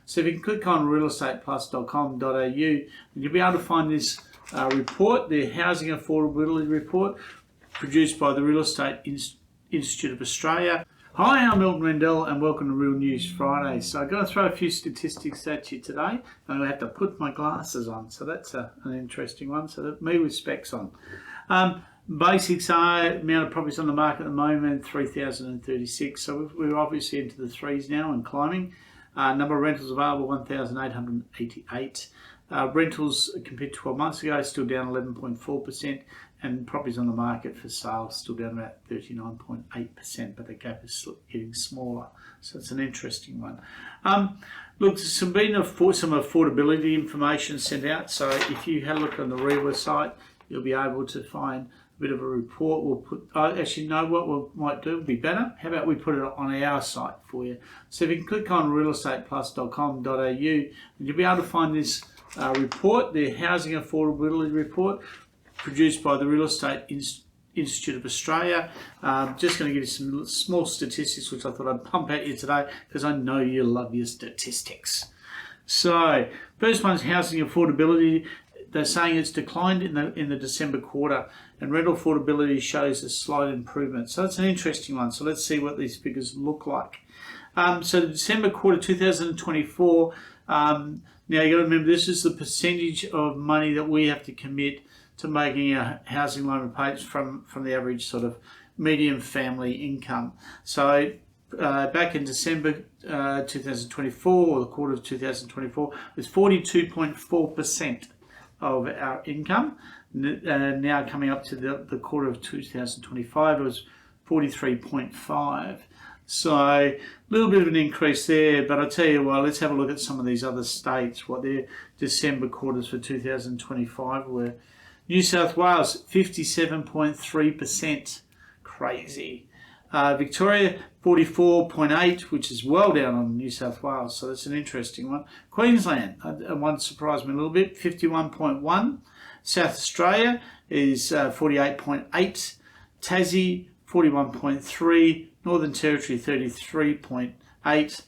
So if you can click on realestateplus.com.au, and you'll be able to find this report, the Housing Affordability Report, produced by the Real Estate Institute of Australia. Hi, I'm Milton Rendell and welcome to Real News Friday. So I'm going to throw a few statistics at you today. I'm going to have to put my glasses on, so that's an interesting one. So that's me with specs on. Basics are amount of properties on the market at the moment, 3,036. So we're obviously into the threes now and climbing. Number of rentals available, 1,888. Rentals compared to 12 months ago, still down 11.4%, and properties on the market for sale still down about 39.8%, but the gap is getting smaller. So it's an interesting one. Look, there's been some affordability information sent out. So if you had a look on the REWA site, you'll be able to find a bit of a report. We'll put, actually, know what we might do would be better. How about we put it on our site for you? So if you can click on realestateplus.com.au, and you'll be able to find this report, the Housing Affordability Report, produced by the Real Estate Institute of Australia. Just going to give you some small statistics, which I thought I'd pump at you today, because I know you love your statistics. So, first one is housing affordability. They're saying it's declined in the December quarter, and rental affordability shows a slight improvement. So that's an interesting one. So let's see what these figures look like. So the December quarter 2024, now you got to remember this is the percentage of money that we have to commit to making a housing loan repayments from the average sort of median family income. So back in December 2024, or the quarter of 2024, it was 42.4% of our income. Now coming up to the quarter of 2025, it was 43.5%. So a little bit of an increase there, but I tell you what, let's have a look at some of these other states, what their December quarters for 2025 were. New South Wales, 57.3%, crazy. Victoria, 44.8%, which is well down on New South Wales, so that's an interesting one. Queensland, one surprised me a little bit, 51.1%. South Australia is 48.8%. Tassie, 41.3%. Northern Territory, 33.8%.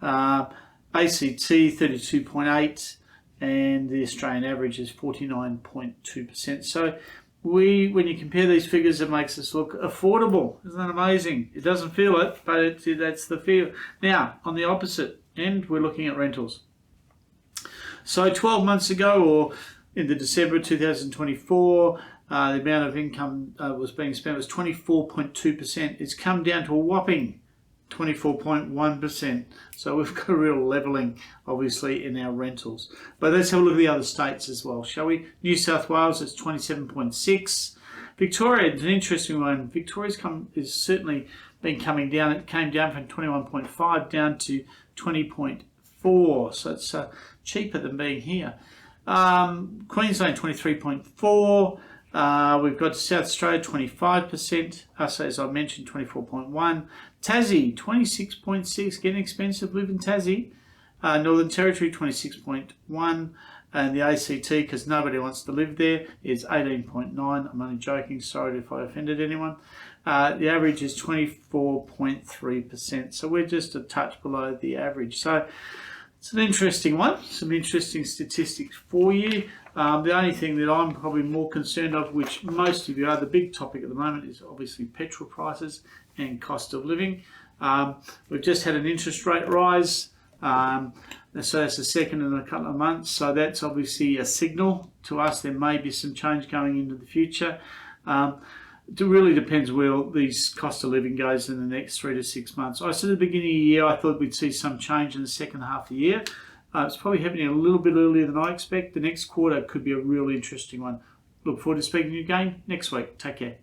ACT, 32.8%. And the Australian average is 49.2%. So when you compare these figures, it makes us look affordable. Isn't that amazing? It doesn't feel it, but that's the feel. Now, on the opposite end, we're looking at rentals. So 12 months ago, or in the December 2024, the amount of income was being spent was 24.2%. It's come down to a whopping 24.1%. So we've got a real levelling, obviously, in our rentals. But let's have a look at the other states as well, shall we? New South Wales is 27.6%. Victoria is an interesting one. Victoria's is certainly been coming down. It came down from 21.5 down to 20.4. So it's cheaper than being here. Queensland 23.4%. We've got South Australia 25%, so as I mentioned 24.1%. Tassie 26.6%, getting expensive living Tassie. Northern Territory 26.1%, and the ACT, because nobody wants to live there, is 18.9%. I'm only joking, sorry if I offended anyone. The average is 24.3%, so we're just a touch below the average. So it's an interesting one, some interesting statistics for you. The only thing that I'm probably more concerned of, which most of you are, the big topic at the moment is obviously petrol prices and cost of living. We've just had an interest rate rise, so that's the second in a couple of months. So that's obviously a signal to us there may be some change going into the future. It really depends where these cost of living goes in the next 3 to 6 months. I said at the beginning of the year I thought we'd see some change in the second half of the year. It's probably happening a little bit earlier than I expect. The next quarter could be a really interesting one. Look forward to speaking to you again next week. Take care.